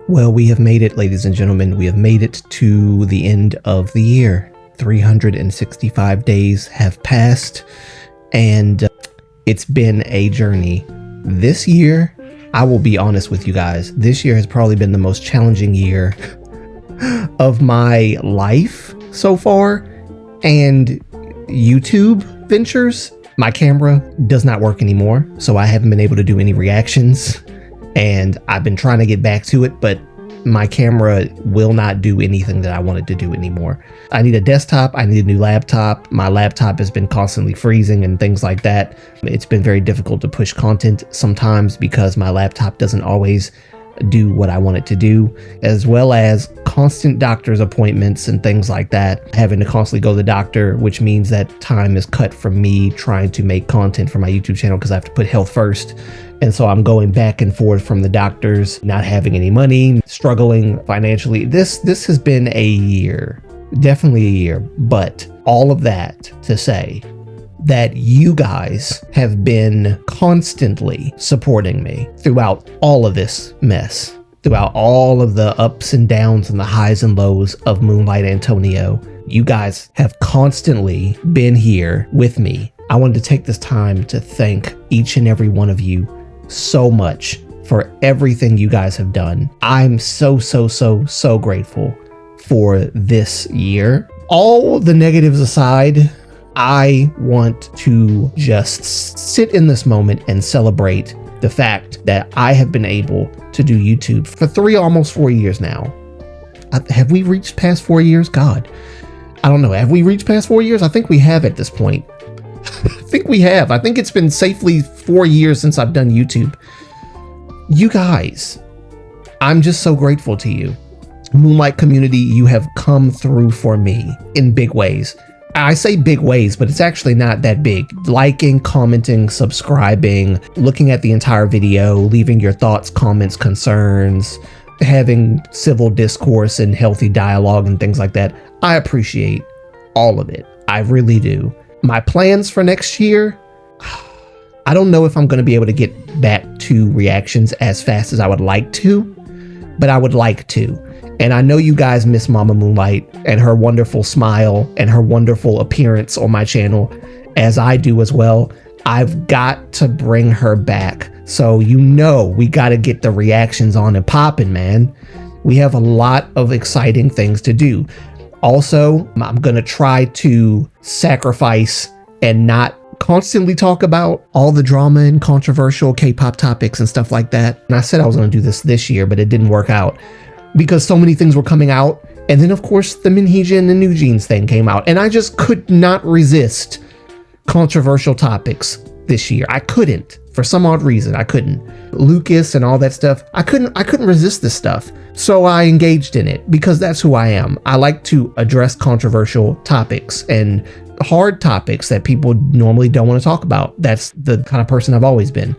Well, we have made it, ladies and gentlemen. We have made it to the end of the year. 365 days have passed, and it's been a journey. This year, I will be honest with you guys, this year has probably been the most challenging year of my life so far. And YouTube ventures, my camera does not work anymore, so I haven't been able to do any reactions. And I've been trying to get back to it, but my camera will not do anything that I wanted to do anymore. I need a desktop. I need a new laptop. My laptop has been constantly freezing and things like that. It's been very difficult to push content sometimes because my laptop doesn't always do what I want it to do, as well as constant doctor's appointments and things like that. Having to constantly go to the doctor, which means that time is cut from me trying to make content for my YouTube channel because I have to put health first. And so I'm going back and forth from the doctors, not having any money, struggling financially. This has been a year, definitely a year, but all of that to say that you guys have been constantly supporting me throughout all of this mess, throughout all of the ups and downs and the highs and lows of Moonlight Antonio. You guys have constantly been here with me. I wanted to take this time to thank each and every one of you so much for everything you guys have done. I'm so grateful for this year. All the negatives aside, I want to just sit in this moment and celebrate the fact that I have been able to do YouTube for almost 4 years now. Have we reached past 4 years? God, I don't know. Have we reached past 4 years? I think we have at this point. I think we have. I think it's been safely 4 years since I've done YouTube. You guys, I'm just so grateful to you. Moonlight community, you have come through for me in big ways. I say big ways, but it's actually not that big. Liking, commenting, subscribing, looking at the entire video, leaving your thoughts, comments, concerns, having civil discourse and healthy dialogue and things like that. I appreciate all of it. I really do. My plans for next year, I don't know if I'm going to be able to get back to reactions as fast as I would like to, but I would like to. And I know you guys miss Momma Moonlight and her wonderful smile and her wonderful appearance on my channel, as I do as well. I've got to bring her back. So we got to get the reactions on and popping, man. We have a lot of exciting things to do. Also, I'm going to try to sacrifice and not constantly talk about all the drama and controversial K-pop topics and stuff like that. And I said I was going to do this year, but it didn't work out because so many things were coming out. And then, of course, the Minheejin and the New Jeans thing came out. And I just could not resist controversial topics this year. I couldn't. For some odd reason, I couldn't. Lucas and all that stuff, I couldn't resist this stuff. So I engaged in it because that's who I am. I like to address controversial topics and hard topics that people normally don't want to talk about. That's the kind of person I've always been.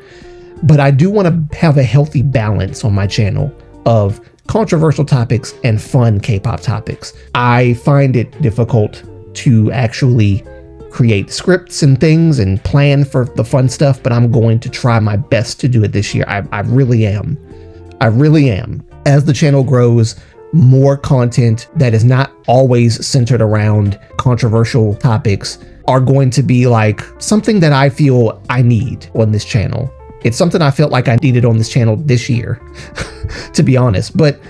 But I do want to have a healthy balance on my channel of controversial topics and fun K-pop topics. I find it difficult to actually create scripts and things and plan for the fun stuff, but I'm going to try my best to do it this year. I really am. I really am. As the channel grows, more content that is not always centered around controversial topics are going to be like something that I feel I need on this channel. It's something I felt like I needed on this channel this year, to be honest, but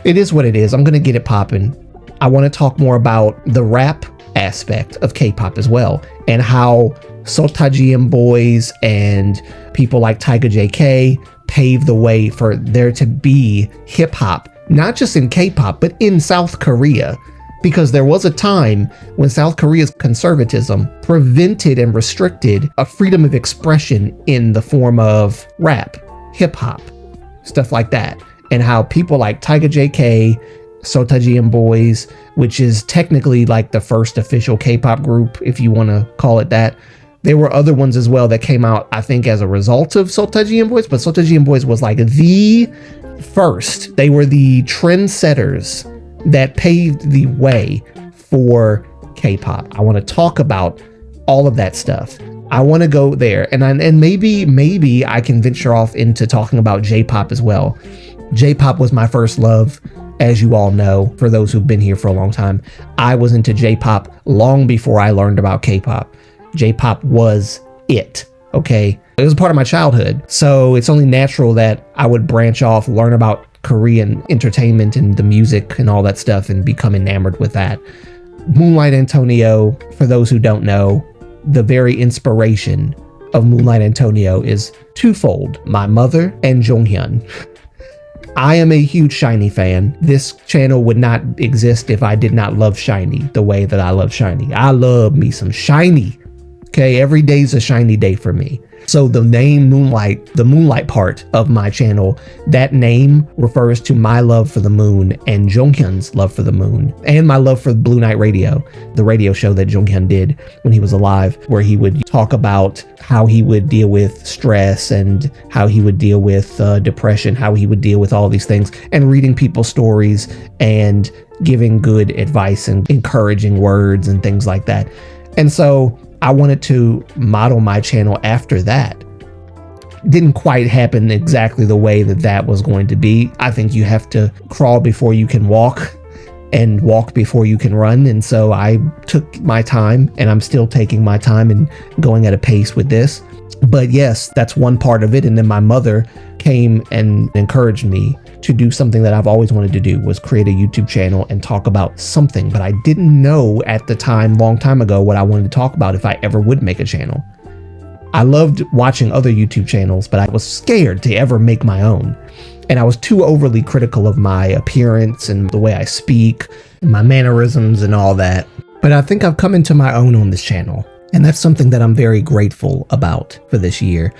it is what it is. I'm going to get it popping. I want to talk more about the rap aspect of K-pop as well, and how Sotajian boys and people like Tiger JK paved the way for there to be hip hop, not just in K-pop, but in South Korea. Because there was a time when South Korea's conservatism prevented and restricted a freedom of expression in the form of rap, hip hop, stuff like that. And how people like Tiger JK, Sotajian Boys, which is technically like the first official K-pop group, if you want to call it that. There were other ones as well that came out, I think, as a result of Sotajian Boys, but Sotajian Boys was like the first. They were the trendsetters that paved the way for K-pop. I want to talk about all of that stuff. I want to go there, and maybe I can venture off into talking about J-pop as well. J-pop was my first love, as you all know, for those who've been here for a long time. I was into J-pop long before I learned about K-pop. J-pop was it, okay? It was a part of my childhood, so it's only natural that I would branch off, learn about Korean entertainment and the music and all that stuff, and become enamored with that. Moonlight Antonio, for those who don't know, the very inspiration of Moonlight Antonio is twofold: my mother and Jonghyun. I am a huge SHINee fan. This channel would not exist if I did not love SHINee the way that I love SHINee. I love me some SHINee. Okay, every day's a SHINee day for me. So the name Moonlight, the Moonlight part of my channel, that name refers to my love for the moon and Jonghyun's love for the moon, and my love for Blue Night Radio, the radio show that Jonghyun did when he was alive, where he would talk about how he would deal with stress and how he would deal with depression, how he would deal with all these things, and reading people's stories and giving good advice and encouraging words and things like that. And so I wanted to model my channel after that. Didn't quite happen exactly the way that that was going to be. I think you have to crawl before you can walk and walk before you can run. And so I took my time, and I'm still taking my time and going at a pace with this. But yes, that's one part of it. And then my mother came and encouraged me to do something that I've always wanted to do, was create a YouTube channel and talk about something. But I didn't know at the time, long time ago, what I wanted to talk about if I ever would make a channel. I loved watching other YouTube channels, but I was scared to ever make my own. And I was too overly critical of my appearance and the way I speak, and my mannerisms and all that. But I think I've come into my own on this channel. And that's something that I'm very grateful about for this year.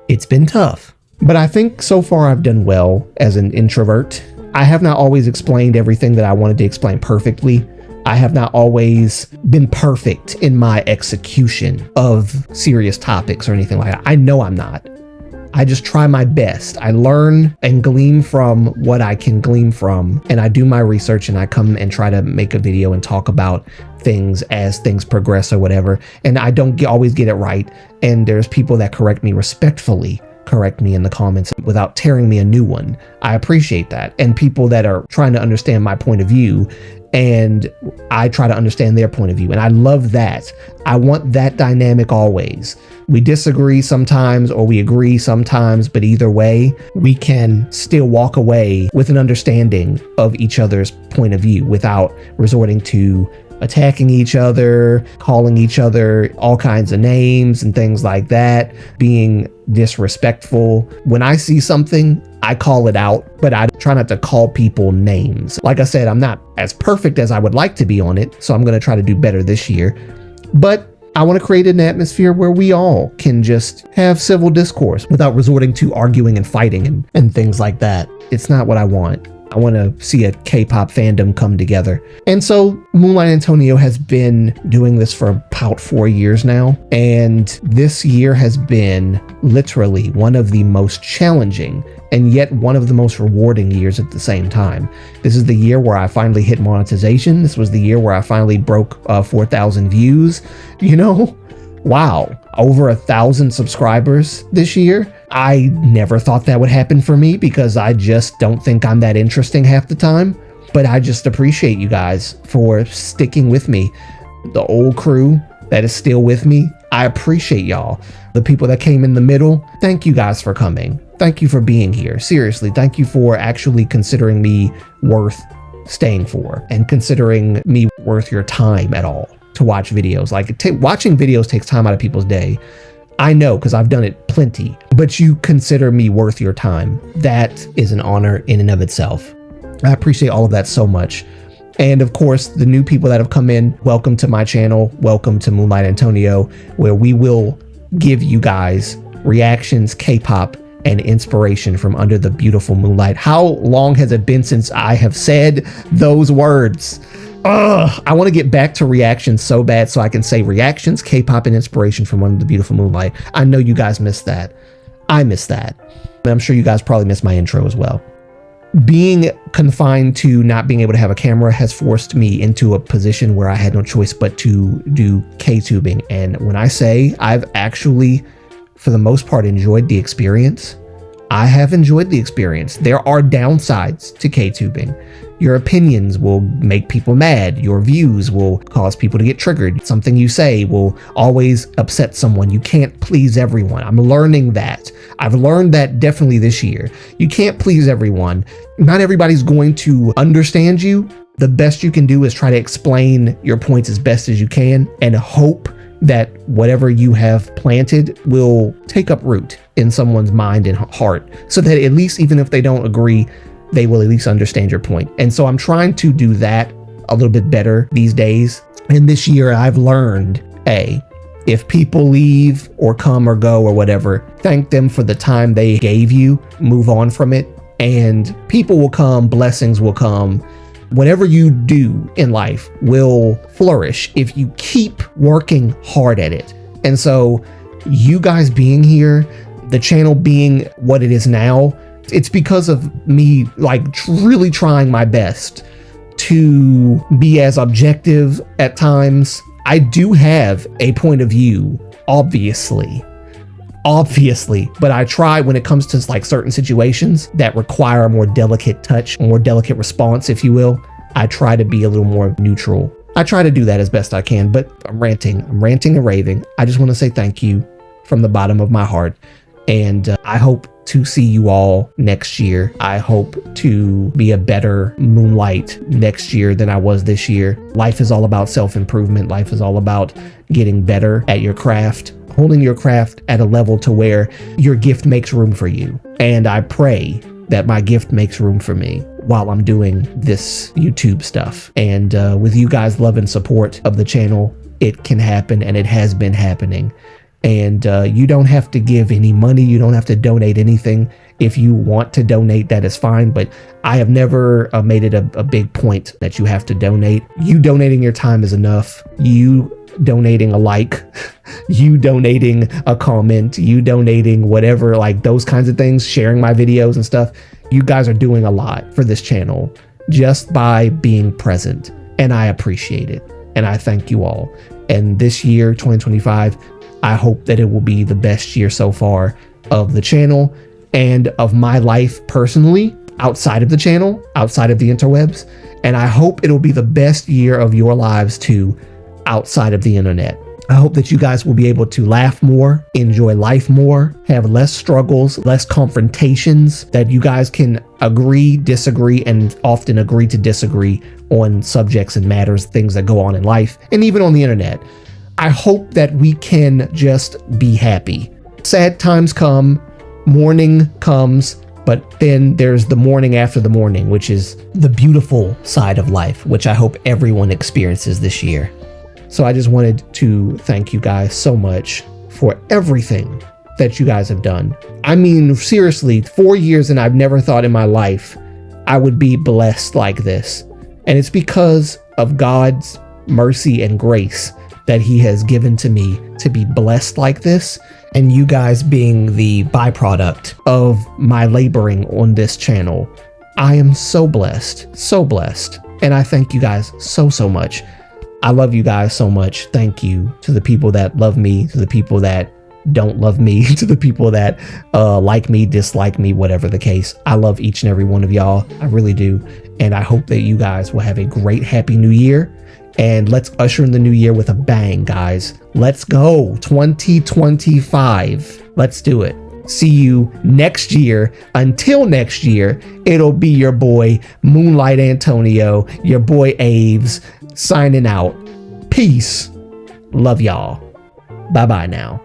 It's been tough, but I think so far I've done well as an introvert. I have not always explained everything that I wanted to explain perfectly. I have not always been perfect in my execution of serious topics or anything like that. I know I'm not. I just try my best. I learn and glean from what I can glean from, and I do my research, and I come and try to make a video and talk about things as things progress or whatever. And I don't always get it right. And there's people that correct me respectfully, correct me in the comments without tearing me a new one. I appreciate that. And people that are trying to understand my point of view, and I try to understand their point of view. And I love that. I want that dynamic always. We disagree sometimes, or we agree sometimes, but either way, we can still walk away with an understanding of each other's point of view without resorting to attacking each other, calling each other all kinds of names and things like that, being disrespectful. When I see something, I call it out, but I try not to call people names. Like I said, I'm not as perfect as I would like to be on it, so I'm going to try to do better this year. But I want to create an atmosphere where we all can just have civil discourse without resorting to arguing and fighting and things like that. It's not what I want. I want to see a K-pop fandom come together. And so Moonlight Antonio has been doing this for about 4 years now. And this year has been literally one of the most challenging and yet one of the most rewarding years at the same time. This is the year where I finally hit monetization. This was the year where I finally broke 4,000 views. You know, wow, over 1,000 subscribers this year. I never thought that would happen for me because I just don't think I'm that interesting half the time. But I just appreciate you guys for sticking with me. The old crew that is still with me, I appreciate y'all. The people that came in the middle, thank you guys for coming. Thank you for being here. Seriously, thank you for actually considering me worth staying for and considering me worth your time at all to watch videos. Like watching videos takes time out of people's day. I know, because I've done it plenty, but you consider me worth your time. That is an honor in and of itself. I appreciate all of that so much. And of course, the new people that have come in, welcome to my channel. Welcome to Moonlight Antonio, where we will give you guys reactions, K-pop, and inspiration from under the beautiful moonlight. How long has it been since I have said those words? I want to get back to reactions so bad so I can say reactions, K-pop, and inspiration from under the beautiful moonlight. I know you guys missed that. I missed that. And I'm sure you guys probably missed my intro as well. Being confined to not being able to have a camera has forced me into a position where I had no choice but to do KTubing. And when I say I've actually, for the most part, enjoyed the experience, I have enjoyed the experience. There are downsides to KTubing. Your opinions will make people mad. Your views will cause people to get triggered. Something you say will always upset someone. You can't please everyone. I'm learning that. I've learned that definitely this year. You can't please everyone. Not everybody's going to understand you. The best you can do is try to explain your points as best as you can and hope that whatever you have planted will take up root in someone's mind and heart, so that at least, even if they don't agree, they will at least understand your point. And so I'm trying to do that a little bit better these days. And this year I've learned, if people leave or come or go or whatever, thank them for the time they gave you, move on from it, and people will come, blessings will come. Whatever you do in life will flourish if you keep working hard at it. And so you guys being here, the channel being what it is now, it's because of me really trying my best to be as objective at times. I do have a point of view, obviously, but I try when it comes to certain situations that require a more delicate touch, a more delicate response, if you will. I try to be a little more neutral. I try to do that as best I can, but I'm ranting and raving. I just want to say thank you from the bottom of my heart. And I hope to see you all next year. I hope to be a better Moonlight next year than I was this year. Life is all about self-improvement. Life is all about getting better at your craft, holding your craft at a level to where your gift makes room for you. And I pray that my gift makes room for me while I'm doing this YouTube stuff. And with you guys' love and support of the channel, it can happen, and it has been happening. And you don't have to give any money. You don't have to donate anything. If you want to donate, that is fine. But I have never made it a big point that you have to donate. You donating your time is enough. You donating a like, you donating a comment, you donating whatever, those kinds of things, sharing my videos and stuff. You guys are doing a lot for this channel just by being present. And I appreciate it. And I thank you all. And this year, 2025, I hope that it will be the best year so far of the channel and of my life personally, outside of the channel, outside of the interwebs. And I hope it'll be the best year of your lives too, outside of the internet. I hope that you guys will be able to laugh more, enjoy life more, have less struggles, less confrontations, that you guys can agree, disagree, and often agree to disagree on subjects and matters, things that go on in life, and even on the internet. I hope that we can just be happy. Sad times come, mourning comes, but then there's the morning after the morning, which is the beautiful side of life, which I hope everyone experiences this year. So I just wanted to thank you guys so much for everything that you guys have done. I mean, seriously, 4 years and I've never thought in my life I would be blessed like this. And it's because of God's mercy and grace that he has given to me to be blessed like this, and you guys being the byproduct of my laboring on this channel. I am so blessed, and I thank you guys so much. I love you guys so much. Thank you to the people that love me, to the people that don't love me, to the people that like me, dislike me, whatever the case. I love each and every one of y'all. I really do. And I hope that you guys will have a great, happy new year. And let's usher in the new year with a bang, guys. Let's go 2025. Let's do it. See you next year. Until next year, it'll be your boy Moonlight Antonio, your boy Aves, signing out. Peace. Love y'all. Bye-bye now.